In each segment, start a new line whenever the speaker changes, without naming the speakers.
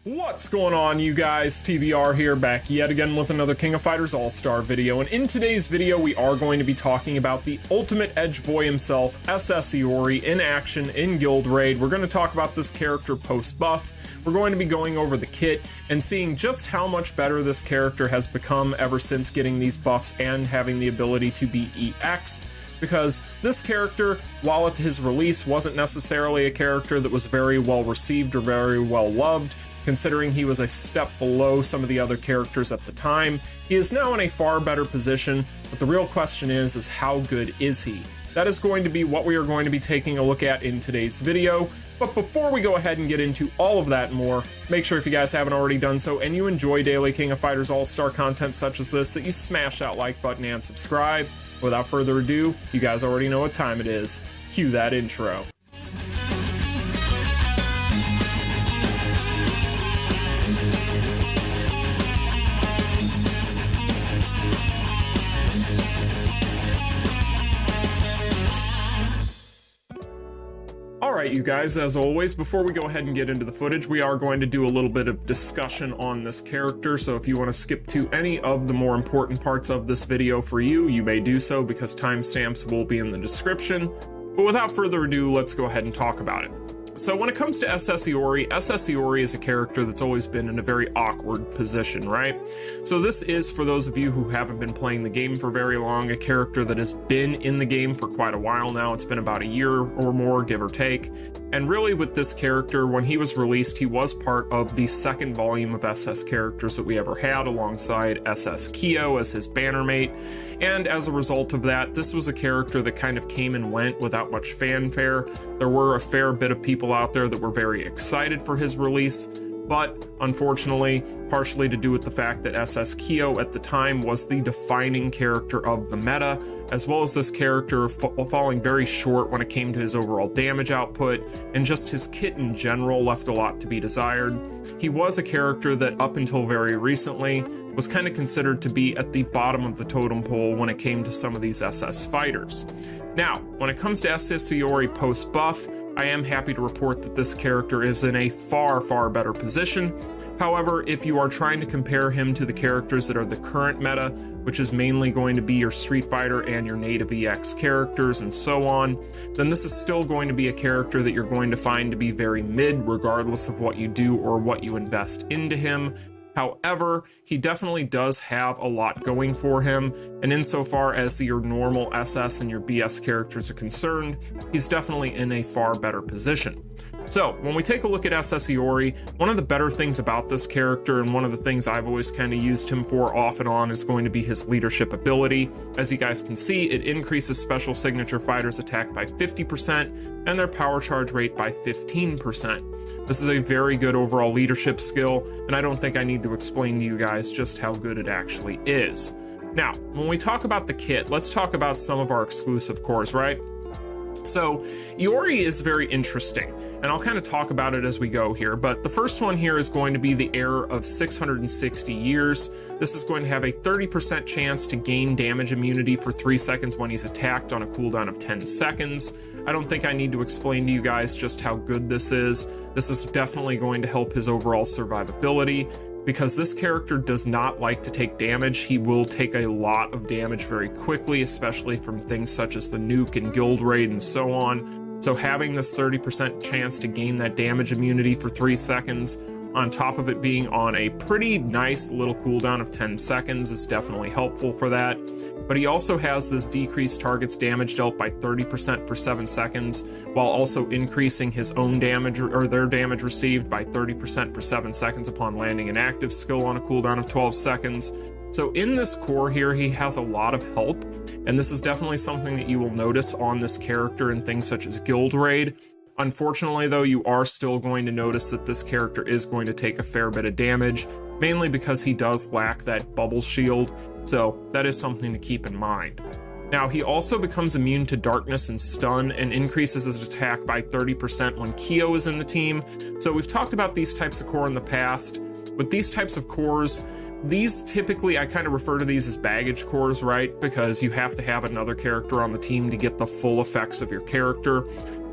What's going on, you guys? TBR here, back yet again with another King of Fighters All-Star video, and in today's video we are going to be talking about the ultimate edge boy himself, SS Iori, in action in Guild Raid. We're going to talk about this character post-buff. We're going to be going over the kit and seeing just how much better this character has become ever since getting these buffs and having the ability to be EX'd. Because this character, while at his release wasn't necessarily a character that was very well received or very well loved, considering he was a step below some of the other characters at the time, he is now in a far better position, but the real question is how good is he? That is going to be what we are going to be taking a look at in today's video. But before we go ahead and get into all of that and more, make sure if you guys haven't already done so and you enjoy daily King of Fighters All-Star content such as this, that you smash that like button and subscribe. Without further ado, you guys already know what time it is. Cue that intro. Alright, you guys, as always, before we go ahead and get into the footage, we are going to do a little bit of discussion on this character, so if you want to skip to any of the more important parts of this video for you, you may do so because timestamps will be in the description. But without further ado, let's go ahead and talk about it. So when it comes to SS Iori is a character that's always been in a very awkward position, right? So this is, for those of you who haven't been playing the game for very long, a character that has been in the game for quite a while now. It's been about a year or more, give or take. And really with this character, when he was released, he was part of the second volume of SS characters that we ever had, alongside SS Kyo as his banner mate. And as a result of that, this was a character that kind of came and went without much fanfare. There were a fair bit of people out there that were very excited for his release, but unfortunately, partially to do with the fact that SS Kyo at the time was the defining character of the meta, as well as this character falling very short when it came to his overall damage output, and just his kit in general left a lot to be desired. He was a character that up until very recently was kind of considered to be at the bottom of the totem pole when it came to some of these SS fighters. Now, when it comes to SS Iori post-buff, I am happy to report that this character is in a far better position. However, if you are trying to compare him to the characters that are the current meta, which is mainly going to be your Street Fighter and your native EX characters and so on, then this is still going to be a character that you're going to find to be very mid, regardless of what you do or what you invest into him. However, he definitely does have a lot going for him, and insofar as your normal SS and your BS characters are concerned, he's definitely in a far better position. So, when we take a look at SS Iori, one of the better things about this character, and one of the things I've always kind of used him for off and on, is going to be his leadership ability. As you guys can see, it increases special signature fighters' attack by 50% and their power charge rate by 15%. This is a very good overall leadership skill, and I don't think I need to explain to you guys just how good it actually is. Now, when we talk about the kit, let's talk about some of our exclusive cores, right? So, Iori is very interesting, and I'll kind of talk about it as we go here, but the first one here is going to be the Error of 660 years. This is going to have a 30% chance to gain damage immunity for 3 seconds when he's attacked on a cooldown of 10 seconds. I don't think I need to explain to you guys just how good this is. This is definitely going to help his overall survivability, because this character does not like to take damage. He will take a lot of damage very quickly, especially from things such as the nuke and Guild Raid and so on. So having this 30% chance to gain that damage immunity for 3 seconds, on top of it being on a pretty nice little cooldown of 10 seconds, is definitely helpful for that. But he also has this decreased target's damage dealt by 30% for 7 seconds, while also increasing his own damage, or their damage received, by 30% for 7 seconds upon landing an active skill on a cooldown of 12 seconds. So in this core here, he has a lot of help, and this is definitely something that you will notice on this character in things such as Guild Raid. Unfortunately, though, you are still going to notice that this character is going to take a fair bit of damage, mainly because he does lack that bubble shield, so that is something to keep in mind. Now, he also becomes immune to darkness and stun, and increases his attack by 30% when Kyo is in the team. So we've talked about these types of core in the past. With these types of cores, these typically, I kind of refer to these as baggage cores, right? Because you have to have another character on the team to get the full effects of your character.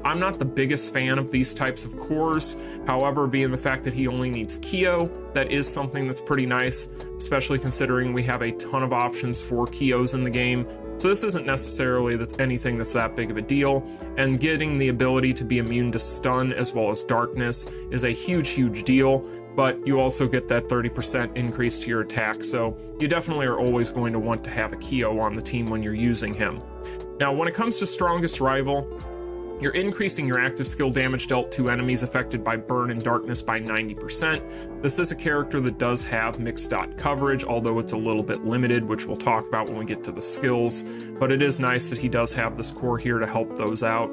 I'm not the biggest fan of these types of cores. However, being the fact that he only needs Kyo, that is something that's pretty nice, especially considering we have a ton of options for Kyos in the game. So this isn't necessarily anything that's that big of a deal, and getting the ability to be immune to stun as well as darkness is a huge deal, but you also get that 30% increase to your attack, so you definitely are always going to want to have a Kyo on the team when you're using him. Now, when it comes to Strongest Rival, you're increasing your active skill damage dealt to enemies affected by burn and darkness by 90%. This is a character that does have mixed dot coverage, although it's a little bit limited, which we'll talk about when we get to the skills, but it is nice that he does have this core here to help those out.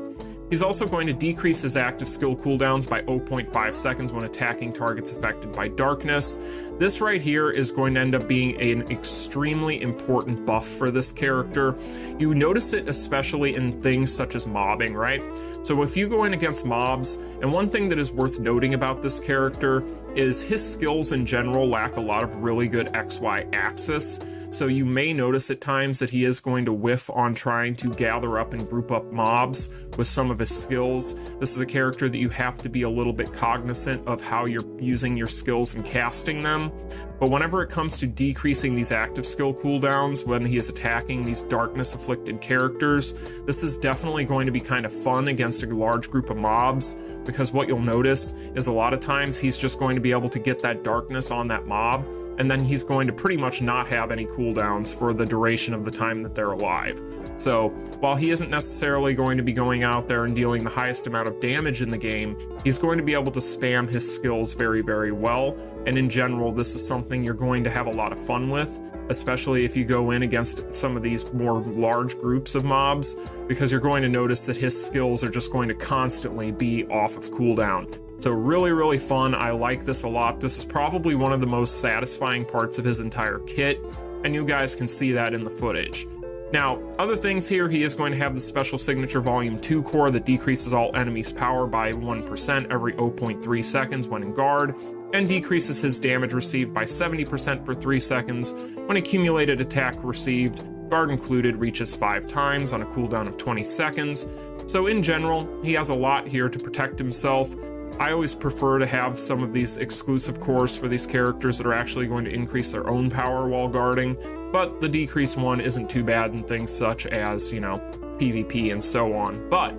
He's also going to decrease his active skill cooldowns by 0.5 seconds when attacking targets affected by darkness. This right here is going to end up being an extremely important buff for this character. You notice it especially in things such as mobbing, right? So if you go in against mobs, and one thing that is worth noting about this character is his skills in general lack a lot of really good XY axis. So you may notice at times that he is going to whiff on trying to gather up and group up mobs with some of his skills. This is a character that you have to be a little bit cognizant of how you're using your skills and casting them. But whenever it comes to decreasing these active skill cooldowns when he is attacking these darkness afflicted characters, this is definitely going to be kind of fun against a large group of mobs, because what you'll notice is a lot of times he's just going to be able to get that darkness on that mob, and then he's going to pretty much not have any cooldowns for the duration of the time that they're alive. So while he isn't necessarily going to be going out there and dealing the highest amount of damage in the game, he's going to be able to spam his skills very well, and in general this is something you're going to have a lot of fun with, especially if you go in against some of these more large groups of mobs, because you're going to notice that his skills are just going to constantly be off of cooldown. So really fun. I like this a lot. This is probably one of the most satisfying parts of his entire kit, and you guys can see that in the footage. Now, other things here, he is going to have the special signature volume 2 core that decreases all enemies' power by 1% every 0.3 seconds when in guard, and decreases his damage received by 70% for 3 seconds when accumulated attack received, guard included, reaches 5 times on a cooldown of 20 seconds. So in general, he has a lot here to protect himself. I always prefer to have some of these exclusive cores for these characters that are actually going to increase their own power while guarding, but the decreased one isn't too bad in things such as, you know, PvP and so on. But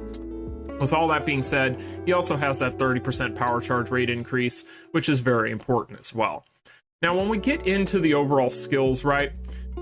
with all that being said, he also has that 30% power charge rate increase, which is very important as well. Now, when we get into the overall skills, right?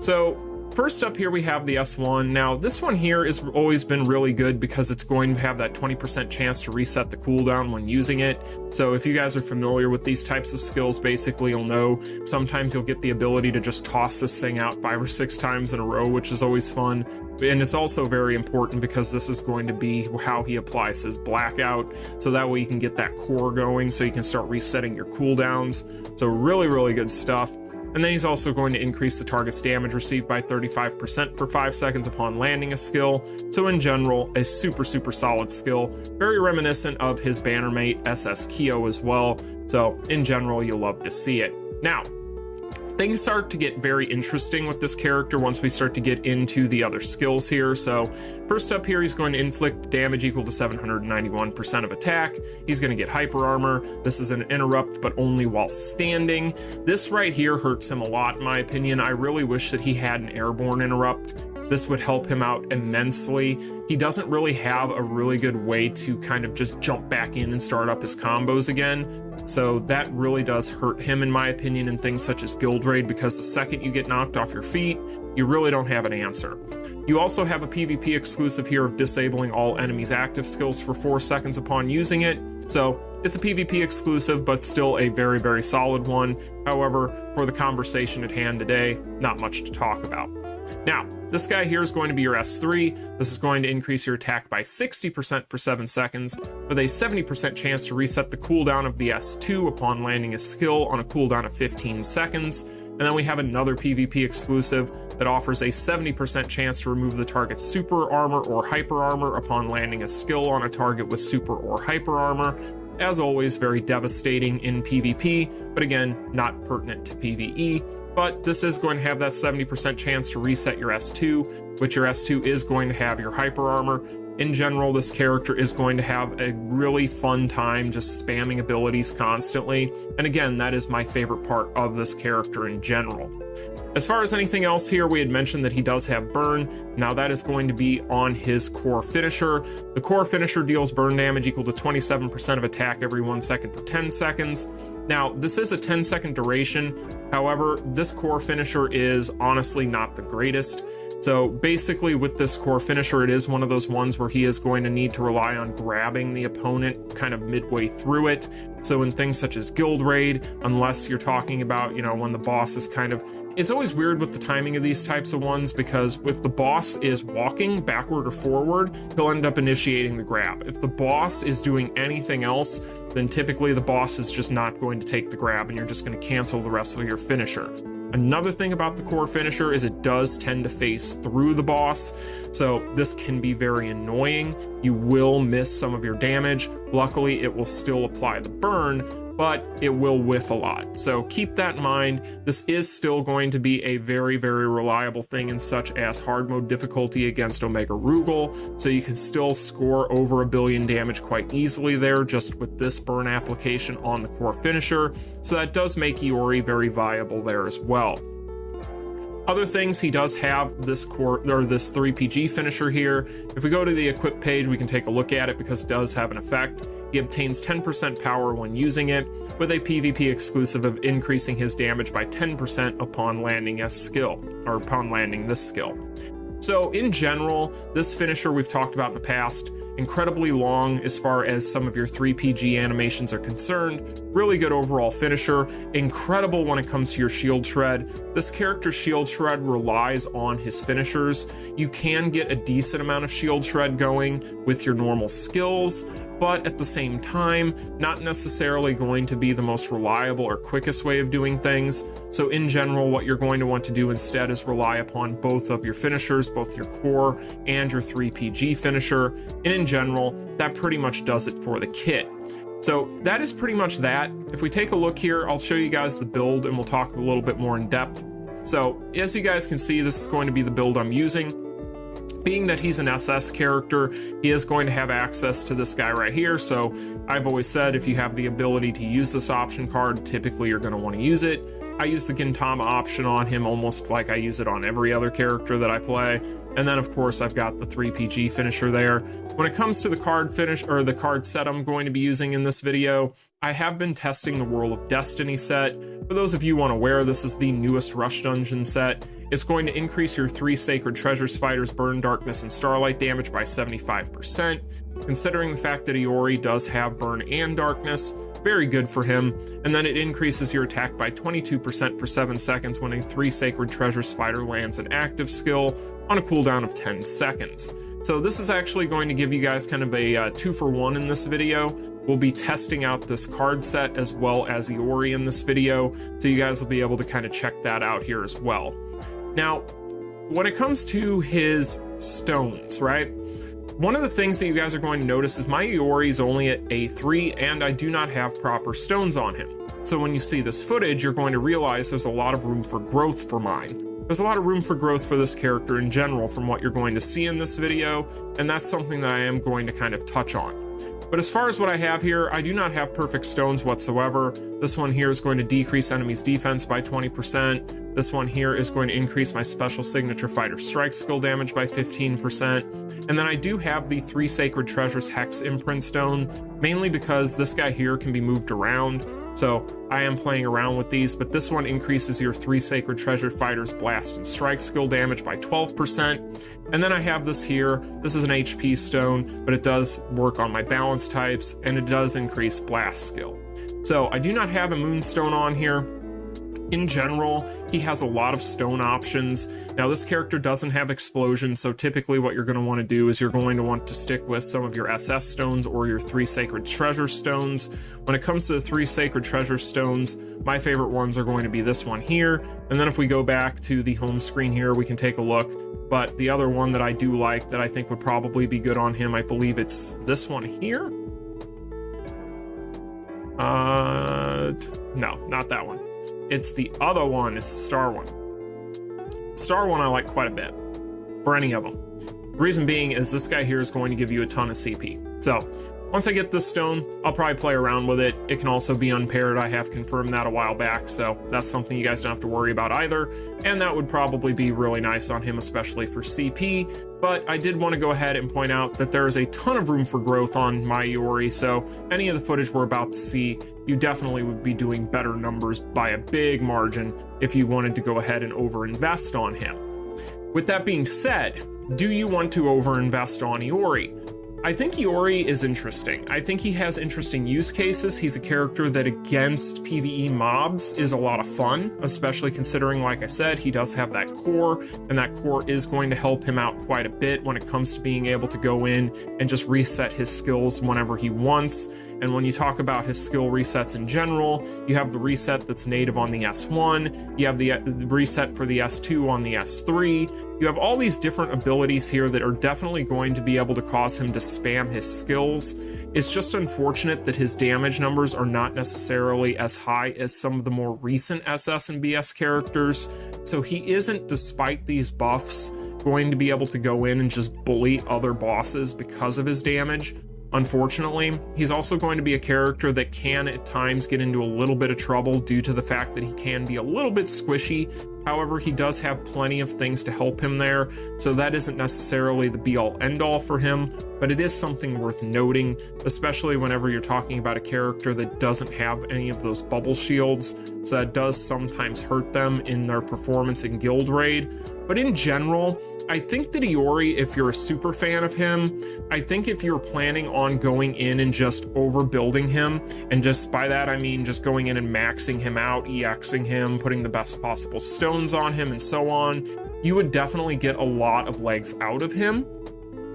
So first up here we have the S1. Now this one here has always been really good because it's going to have that 20% chance to reset the cooldown when using it. So if you guys are familiar with these types of skills, basically you'll know sometimes you'll get the ability to just toss this thing out 5 or 6 times in a row, which is always fun. And it's also very important because this is going to be how he applies his blackout, so that way you can get that core going so you can start resetting your cooldowns. So really good stuff. And then he's also going to increase the target's damage received by 35% for 5 seconds upon landing a skill. So in general, a super solid skill. Very reminiscent of his bannermate SS Kyo as well. So in general, you'll love to see it. Now, things start to get very interesting with this character once we start to get into the other skills here. So first up here, he's going to inflict damage equal to 791% of attack. He's going to get hyper armor. This is an interrupt, but only while standing. This right here hurts him a lot, in my opinion. I really wish that he had an airborne interrupt. This would help him out immensely. He doesn't really have a really good way to kind of just jump back in and start up his combos again. So that really does hurt him, in my opinion, in things such as Guild Raid, because the second you get knocked off your feet, you really don't have an answer. You also have a PvP exclusive here of disabling all enemies' active skills for 4 seconds upon using it. So it's a PvP exclusive, but still a very solid one. However, for the conversation at hand today, not much to talk about. Now, this guy here is going to be your S3. This is going to increase your attack by 60% for 7 seconds, with a 70% chance to reset the cooldown of the S2 upon landing a skill on a cooldown of 15 seconds. And then we have another PvP exclusive that offers a 70% chance to remove the target's super armor or hyper armor upon landing a skill on a target with super or hyper armor. As always, very devastating in PvP, but again, not pertinent to PvE. But this is going to have that 70% chance to reset your S2, which your S2 is going to have your hyper armor. in general, this character is going to have a really fun time just spamming abilities constantly. And again, that is my favorite part of this character in general. As far as anything else here, we had mentioned that he does have burn. Now that is going to be on his core finisher. The core finisher deals burn damage equal to 27% of attack every 1 second for 10 seconds. Now, this is a 10-second duration. However, this core finisher is honestly not the greatest. So basically with this core finisher, it is one of those ones where he is going to need to rely on grabbing the opponent kind of midway through it. So in things such as Guild Raid, unless you're talking about, you know, when the boss is kind of... It's always weird with the timing of these types of ones, because if the boss is walking backward or forward, he'll end up initiating the grab. If the boss is doing anything else, then typically the boss is just not going to take the grab and you're just going to cancel the rest of your finisher. Another thing about the core finisher is it does tend to face through the boss, so this can be very annoying. You will miss some of your damage. Luckily, it will still apply the burn, but it will whiff a lot. So keep that in mind. This is still going to be a very, very reliable thing in such as hard mode difficulty against Omega Rugal, so you can still score over 1 billion damage quite easily there just with this burn application on the core finisher. So that does make Iori very viable there as well. Other things, he does have this core, or this 3PG finisher here. If we go to the equip page, we can take a look at it because it does have an effect. He obtains 10% power when using it, with a PvP exclusive of increasing his damage by 10% upon landing a skill, or upon landing this skill. So in general, this finisher we've talked about in the past, incredibly long as far as some of your 3PG animations are concerned, really good overall finisher, incredible when it comes to your shield shred. This character's shield shred relies on his finishers. You can get a decent amount of shield shred going with your normal skills, but at the same time, not necessarily going to be the most reliable or quickest way of doing things. So in general, what you're going to want to do instead is rely upon both of your finishers, both your core and your 3PG finisher. And in general, that pretty much does it for the kit. So that is pretty much that. If we take a look here, I'll show you guys the build and we'll talk a little bit more in depth. So as you guys can see, this is going to be the build I'm using. Being that he's an SS character, he is going to have access to this guy right here. So I've always said if you have the ability to use this option card, typically you're going to want to use it. I use the Gintama option on him almost like I use it on every other character that I play. And then of course I've got the 3PG finisher there. When it comes to the card finish, or the card set I'm going to be using in this video, I have been testing the World of Destiny set. For those of you unaware, this is the newest Rush Dungeon set. It's going to increase your 3 Sacred Treasures fighters' Burn, Darkness, and Starlight damage by 75%. Considering the fact that Iori does have Burn and Darkness, very good for him. And then it increases your attack by 22% for 7 seconds when a 3 Sacred Treasures fighter lands an active skill on a cooldown of 10 seconds. So this is actually going to give you guys kind of a 2-for-1 in this video. We'll be testing out this card set as well as Iori in this video, so you guys will be able to kind of check that out here as well. Now, when it comes to his stones, right? One of the things that you guys are going to notice is my Iori is only at A3 and I do not have proper stones on him. So when you see this footage, you're going to realize there's a lot of room for growth for mine. There's a lot of room for growth for this character in general from what you're going to see in this video, and that's something that I am going to kind of touch on. But as far as what I have here, I do not have perfect stones whatsoever. This one here is going to decrease enemies' defense by 20%. This one here is going to increase my special signature fighter strike skill damage by 15%. And then I do have the 3 Sacred Treasures Hex Imprint Stone, mainly because this guy here can be moved around. So I am playing around with these, but this one increases your 3 Sacred Treasure Fighters Blast and Strike skill damage by 12%. And then I have this here. This is an HP stone, but it does work on my balance types, and it does increase blast skill. So I do not have a Moonstone on here. In general, he has a lot of stone options. Now, this character doesn't have explosion, so typically what you're going to want to do is you're going to want to stick with some of your SS stones or your 3 Sacred Treasure stones. When it comes to the 3 Sacred Treasure stones, my favorite ones are going to be this one here. And then if we go back to the home screen here, we can take a look. But the other one that I do like that I think would probably be good on him, I believe it's this one here. No, not that one. It's the other one. It's the star one. Star one I like quite a bit for any of them. The reason being is this guy here is going to give you a ton of CP. So once I get this stone, I'll probably play around with it. It can also be unpaired. I have confirmed that a while back, so that's something you guys don't have to worry about either. And that would probably be really nice on him, especially for CP. But I did want to go ahead and point out that there is a ton of room for growth on my Iori, so any of the footage we're about to see, you definitely would be doing better numbers by a big margin if you wanted to go ahead and overinvest on him. With that being said, do you want to overinvest on Iori? I think Iori is interesting. I think he has interesting use cases. He's a character that against PvE mobs is a lot of fun, especially considering, like I said, he does have that core, and that core is going to help him out quite a bit when it comes to being able to go in and just reset his skills whenever he wants. And when you talk about his skill resets in general, you have the reset that's native on the S1, you have the reset for the S2 on the S3, you have all these different abilities here that are definitely going to be able to cause him to spam his skills. It's just unfortunate that his damage numbers are not necessarily as high as some of the more recent SS and BS characters, so he isn't, despite these buffs, going to be able to go in and just bully other bosses because of his damage. Unfortunately, he's also going to be a character that can at times get into a little bit of trouble due to the fact that he can be a little bit squishy. However, he does have plenty of things to help him there, so that isn't necessarily the be-all end-all for him, but it is something worth noting, especially whenever you're talking about a character that doesn't have any of those bubble shields, so that does sometimes hurt them in their performance in Guild Raid. But in general, I think that Iori, if you're a super fan of him, I think if you're planning on going in and just overbuilding him, and just by that I mean just going in and maxing him out, EXing him, putting the best possible stones on him, and so on, you would definitely get a lot of legs out of him.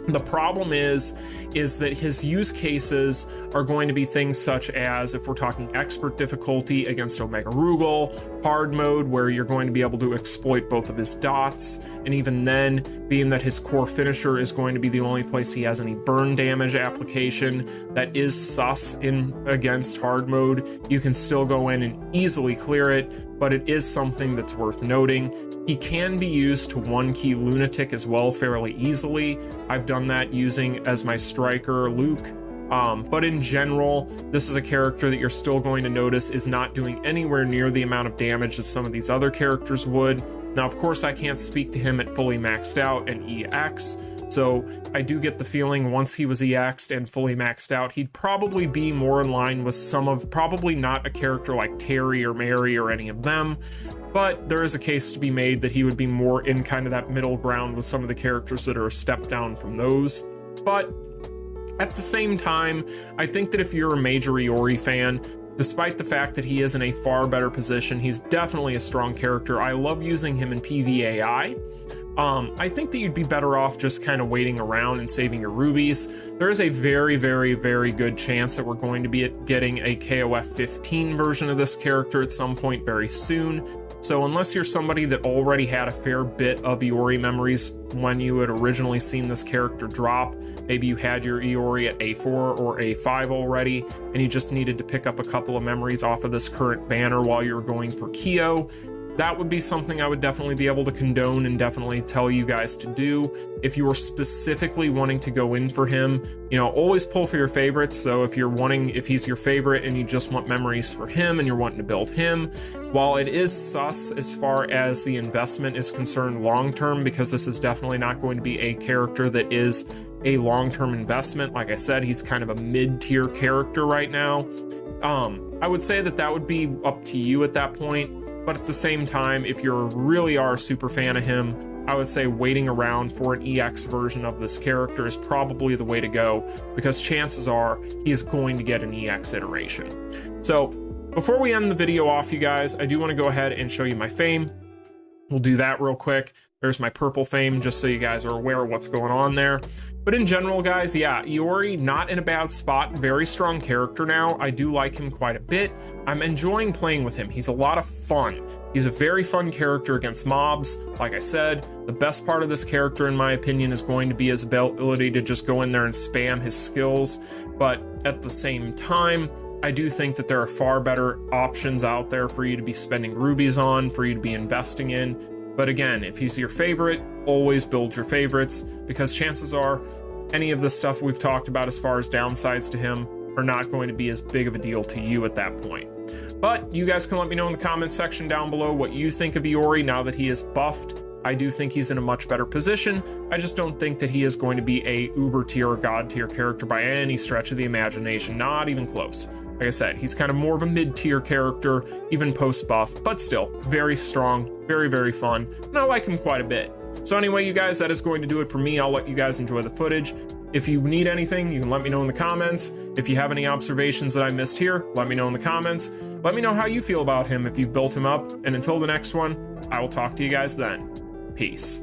The problem is that his use cases are going to be things such as, if we're talking expert difficulty against Omega Rugal, hard mode where you're going to be able to exploit both of his dots, and even then, being that his core finisher is going to be the only place he has any burn damage application that is sus in against hard mode, you can still go in and easily clear it, but it is something that's worth noting. He can be used to one-key Lunatic as well fairly easily. I've done that using as my striker Luke, but in general, this is a character that you're still going to notice is not doing anywhere near the amount of damage that some of these other characters would. Now, of course, I can't speak to him at fully maxed out and EX, so I do get the feeling once he was EX'd and fully maxed out, he'd probably be more in line with some of, probably not a character like Terry or Mary or any of them, but there is a case to be made that he would be more in kind of that middle ground with some of the characters that are a step down from those. But at the same time, I think that if you're a major Iori fan, despite the fact that he is in a far better position, he's definitely a strong character. I love using him in PvAI. I think that you'd be better off just kind of waiting around and saving your rubies. There is a very, very, very good chance that we're going to be getting a KOF 15 version of this character at some point very soon. So unless you're somebody that already had a fair bit of Iori memories when you had originally seen this character drop, maybe you had your Iori at A4 or A5 already, and you just needed to pick up a couple of memories off of this current banner while you were going for Kyo, that would be something I would definitely be able to condone and definitely tell you guys to do. If you were specifically wanting to go in for him, you know, always pull for your favorites. So if he's your favorite and you just want memories for him and you're wanting to build him, while it is sus as far as the investment is concerned long-term, because this is definitely not going to be a character that is a long-term investment. Like I said, he's kind of a mid-tier character right now. I would say that would be up to you at that point. But at the same time, if you really are a super fan of him, I would say waiting around for an EX version of this character is probably the way to go, because chances are he's going to get an EX iteration. So before we end the video off, you guys, I do want to go ahead and show you my fame. We'll do that real quick. There's my purple fame, just so you guys are aware of what's going on there. But in general, guys, yeah, Iori, not in a bad spot. Very strong character now. I do like him quite a bit. I'm enjoying playing with him. He's a lot of fun. He's a very fun character against mobs. Like I said, the best part of this character, in my opinion, is going to be his ability to just go in there and spam his skills. But at the same time, I do think that there are far better options out there for you to be spending rubies on, for you to be investing in. But again, if he's your favorite, always build your favorites, because chances are any of the stuff we've talked about as far as downsides to him are not going to be as big of a deal to you at that point. But you guys can let me know in the comments section down below what you think of Iori now that he is buffed. I do think he's in a much better position. I just don't think that he is going to be a uber tier or god tier character by any stretch of the imagination, not even close. Like I said, he's kind of more of a mid-tier character, even post-buff, but still, very strong, very, very fun, and I like him quite a bit. So anyway, you guys, that is going to do it for me. I'll let you guys enjoy the footage. If you need anything, you can let me know in the comments. If you have any observations that I missed here, let me know in the comments. Let me know how you feel about him if you've built him up, and until the next one, I will talk to you guys then. Peace.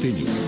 Continue.